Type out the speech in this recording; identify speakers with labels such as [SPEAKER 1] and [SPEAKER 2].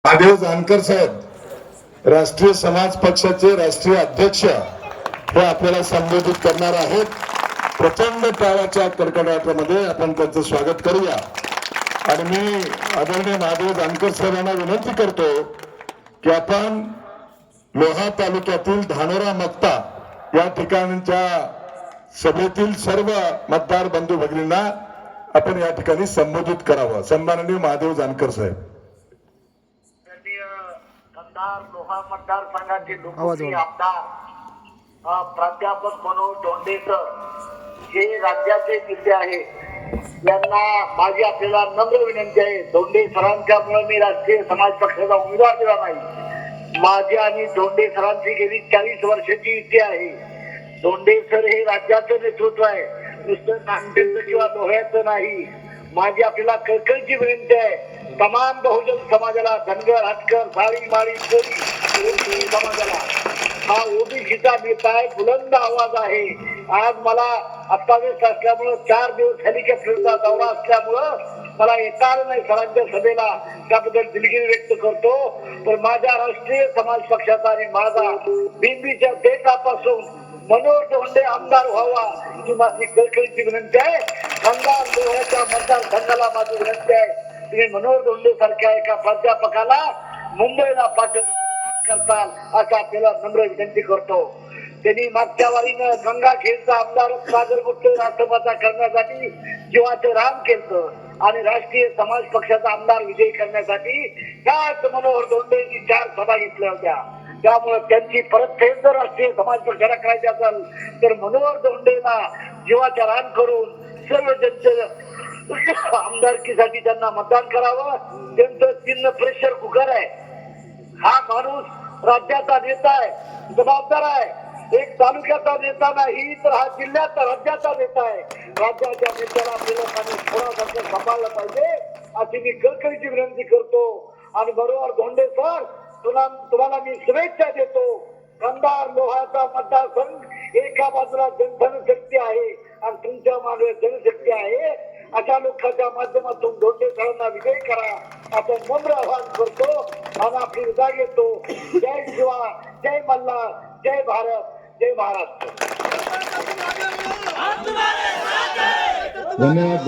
[SPEAKER 1] महादेव जानकर साहेब राष्ट्रीय समाज पक्षाचे राष्ट्रीय अध्यक्ष हे आपल्याला संबोधित करणार आहेत। प्रचंड टाळ्याच्या कडकडाटामध्ये आपण त्यांचं स्वागत करूया। आणि मी आदरणीय महादेव जानकर साहेबांना विनंती करतो की आपण लोहा तालुक्यातील धानोरा मक्ता या ठिकाणच्या सभेतील सर्व मतदार बंधू भगिनींना आपण या ठिकाणी संबोधित करावं। सन्माननीय महादेव जानकर साहेब।
[SPEAKER 2] लोहा मतदारसंघाचे लोकप्रिय आमदार प्राध्यापक मनोज धोंडेकर हे राज्याचे नेते आहेत। यांना माझी आपल्याला नम्र विनंती आहे, धोंडे सरांच्यामुळे मी राष्ट्रीय समाज पक्षाचा उमेदवार दिला नाही। माझी आणि धोंडे सरांची गेली 40 वर्षाची युती आहे। धोंडे सर हे राज्याचं नेतृत्व आहे, नुसतं नांदेडचं किंवा लोह्याचं नाही। माझी आपल्याला कळकळीची विनंती आहे, तमाम बहुजन समाजाला, धनगर, हटकर, साळी, माळी, कोळी समाजाला हा ओबीसीचा नेता आहे, बुलंद आवाज आहे। आज मला अस्ताव्यस्त असल्यामुळं 4 दिवस हेलिकॉप्टरचा दौरा असल्यामुळं मला येता आलं नाही सरांच्या सभेला, त्याबद्दल दिलगिरी व्यक्त करतो। पण माझ्या राष्ट्रीय समाज पक्षाचा आणि माझा बिंबीच्या देशापासून मनोज धोंडे आमदार व्हावा ही माझी कळकळीची विनंती आहे। खंडार लोह्याच्या मतदारसंघाला माझी विनंती आहे, तुम्ही मनोज धोंडे सारख्या एका प्राध्यापकाला मुंबईला पाठवून करताल असं आपल्याला नम्र विनंती करतो। त्यांनी मागच्या वारीनं गंगाखेडचा आमदार सागरगुप्त राष्ट्रपती करण्यासाठी जीवाचं राम केलं आणि राष्ट्रीय समाज पक्षाचा आमदार विजयी करण्यासाठी त्याच मनोहर धोंडेंनी 4 सभा घेतल्या होत्या। त्यामुळे त्यांची परतफेड जर राष्ट्रीय समाज पक्षाला करायची असेल तर मनोहर धोंडेला जीवाचा रान करून सर्व जनतेचं आमदारकीसाठी त्यांना मतदान करावं। त्यांचं चिन्ह प्रेशर कुकर आहे। हा माणूस राज्याचा नेता आहे, जबाबदार आहे, एक तालुक्याचा नेता नाही तर हा जिल्ह्याचा राज्याचा नेता आहे। राज्याच्या नेत्याला आपल्याला थोडा सांभाळलं पाहिजे अशी मी कळकळीची विनंती करतो। आणि बरोबर धोंडे सर, तुम्हाला मी शुभेच्छा देतो। कंधार लोहाचा मतदारसंघ एका बाजूला जनशक्ती आहे आणि तुमच्या मागे जनशक्ती आहे। अशा लोकांच्या माध्यमातून धोंडे सरांना विजयी करा आपण नम्र आवाहन करतो आणि आपली विदा घेतो। जय शिवा, जय मल्हार, जय भारत, जय महाराष्ट्र।
[SPEAKER 1] धन्यवाद।